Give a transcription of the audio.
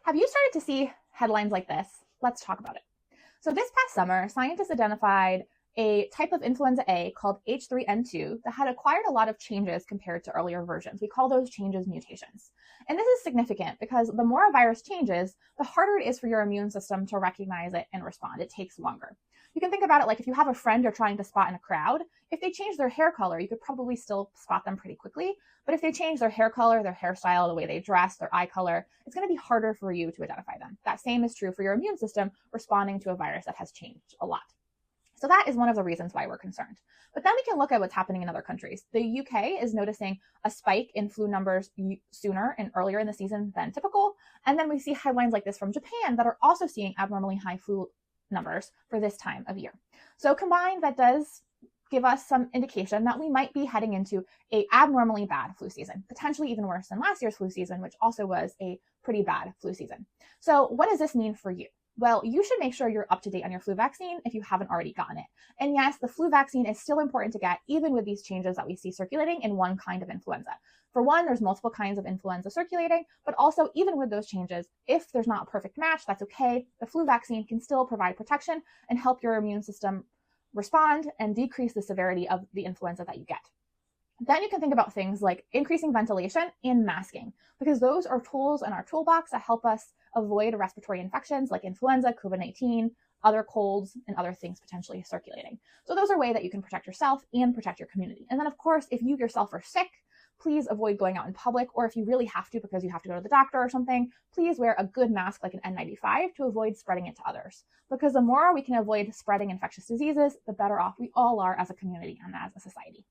Have you started to see headlines like this? Let's talk about it. So this past summer, scientists identified a type of influenza A called H3N2 that had acquired a lot of changes compared to earlier versions. We call those changes mutations. And this is significant because the more a virus changes, the harder it is for your immune system to recognize it and respond. It takes longer. You can think about it like if you have a friend you're trying to spot in a crowd, if they change their hair color, you could probably still spot them pretty quickly. But if they change their hair color, their hairstyle, the way they dress, their eye color, it's going to be harder for you to identify them. That same is true for your immune system responding to a virus that has changed a lot. So that is one of the reasons why we're concerned. But then we can look at what's happening in other countries. The UK is noticing a spike in flu numbers sooner and earlier in the season than typical. And then we see headlines like this from Japan that are also seeing abnormally high flu numbers for this time of year. So combined, that does give us some indication that we might be heading into an abnormally bad flu season, potentially even worse than last year's flu season, which also was a pretty bad flu season. So what does this mean for you? Well, you should make sure you're up to date on your flu vaccine if you haven't already gotten it. And yes, the flu vaccine is still important to get, even with these changes that we see circulating in one kind of influenza. For one, there's multiple kinds of influenza circulating, but also even with those changes, if there's not a perfect match, that's okay. The flu vaccine can still provide protection and help your immune system respond and decrease the severity of the influenza that you get. Then you can think about things like increasing ventilation and masking, because those are tools in our toolbox that help us avoid respiratory infections like influenza, COVID-19, other colds, and other things potentially circulating. So those are a way that you can protect yourself and protect your community. And then, of course, if you yourself are sick, please avoid going out in public, or if you really have to because you have to go to the doctor or something, please wear a good mask like an N95 to avoid spreading it to others. Because the more we can avoid spreading infectious diseases, the better off we all are as a community and as a society.